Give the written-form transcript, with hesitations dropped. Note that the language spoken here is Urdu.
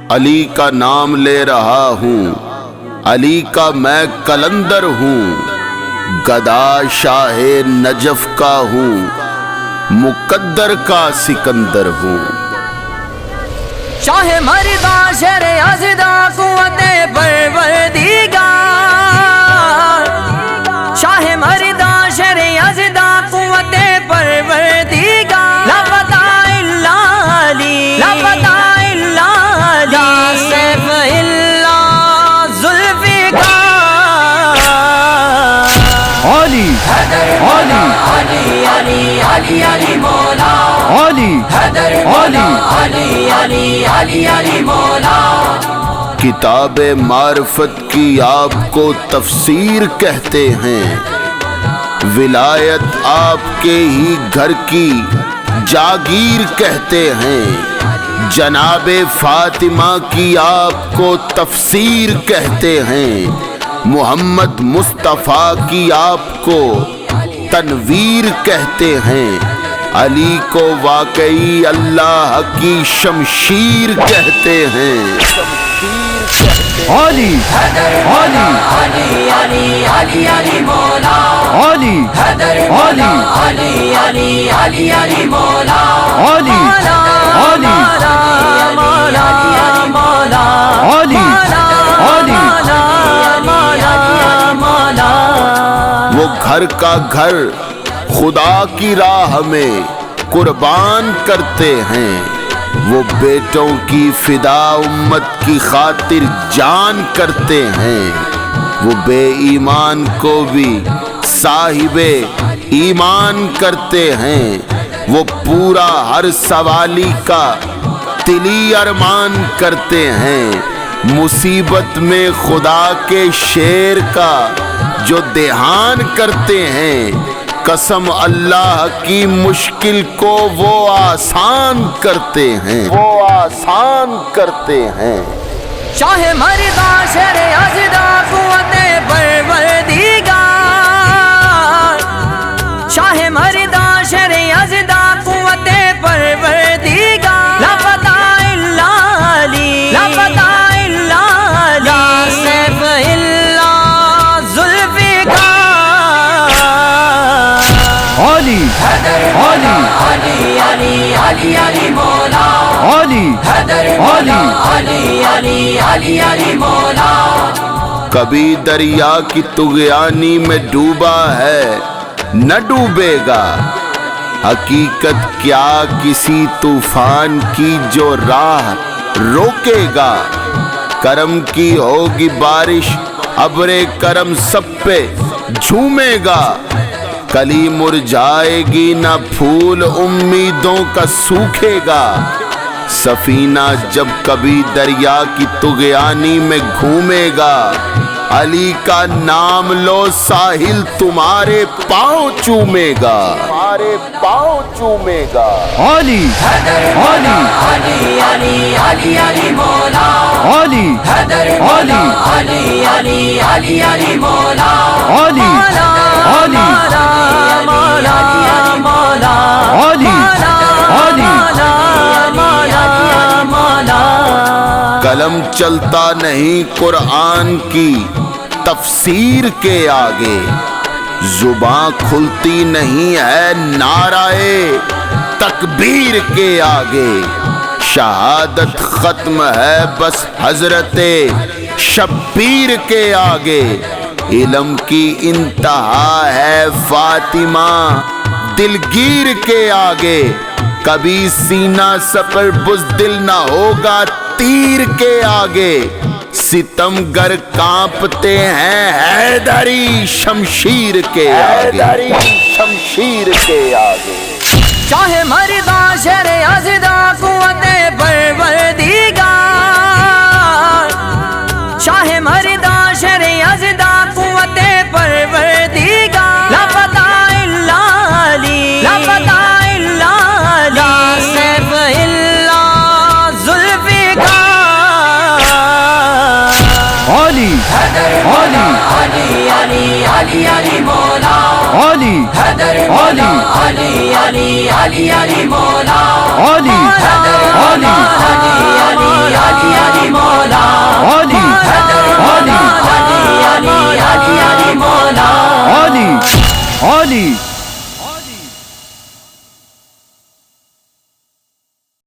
علی کا نام لے رہا ہوں، علی کا میں کلندر ہوں، گدا شاہ نجف کا ہوں، مقدر کا سکندر ہوں۔ شاہ مردہ شر ازدا قوت پروردگار، شاہ مردہ شر ازدا قوت پروردگار، لا پتہ الا علی، لا پتہ الا علی، لا سیف الا ذوالفقار۔ علی علی علی علی علی علی مولا، علی علی علی علی علی علی مولا۔ کتاب معرفت کی آپ کو تفسیر کہتے ہیں، ولایت آپ کے ہی گھر کی جاگیر کہتے ہیں، جناب فاطمہ کی آپ کو تفسیر کہتے ہیں، محمد مصطفیٰ کی آپ کو تنویر کہتے ہیں، علی کو واقعی اللہ کی شمشیر کہتے ہیں۔ علی علی علی علی علی علی مولا، علی علی علی علی علی علی مولا، علی علی علی وہ گھر کا گھر خدا کی راہ میں قربان کرتے ہیں، وہ بیٹوں کی فدا امت کی خاطر جان کرتے ہیں، وہ بے ایمان کو بھی صاحب ایمان کرتے ہیں، وہ پورا ہر سوالی کا دلی ارمان کرتے ہیں، مصیبت میں خدا کے شیر کا جو دھیان کرتے ہیں، قسم اللہ کی مشکل کو وہ آسان کرتے ہیں، وہ آسان کرتے ہیں۔ شاہ مردہ شر ازدا قوت پروردگار، شاہ مردہ شر ازدا قوت پروردگار، لا پتہ الا علی، لا پتہ الا علی، لا سیف الا ذوالفقار۔ علی علی علی علی علی علی مولا، علی علی علی علی علی علی مولا۔ کبھی دریا کی طغیانی میں ڈوبا ہے نہ ڈوبے گا، حقیقت کیا کسی طوفان کی جو راہ روکے گا، کرم کی ہوگی بارش ابر کرم سب پہ جھومے گا، کلی مرجھائے گی نہ پھول امیدوں کا سوکھے گا، سفینہ جب کبھی دریا کی طغیانی میں گھومے گا، علی کا نام لو ساحل تمہارے پاؤں چومے گا، تمہارے پاؤں چومے گا۔ علی علی علی علی علی علی مولا، علی علی علی علی علی علی مولا، علی علی علی قلم چلتا نہیں قرآن کی تفسیر کے آگے، زباں کھلتی نہیں ہے نعرہ تکبیر کے آگے، شہادت ختم ہے بس حضرت شبیر کے آگے، علم کی انتہا ہے فاطمہ دلگیر کے آگے، کبھی سینہ سپر بزدل نہ ہوگا تیر کے آگے، ستم گر کانپتے ہیں حیدری شمشیر کے آگے، شمشیر کے آگے۔ شاہ مردہ شر ازدا قوت پروردگار، شاہ مردہ شر ازدا قوت پروردگار، لا پتہ الا علی، لا پتہ الا علی، لا سیف الا ذوالفقار۔ علی علی علی علی علی علی مولا، علی حیدر علی علی علی علی علی مولا علی علی علی علی علی علی مولا علی علی علی علی علی مولا علی علی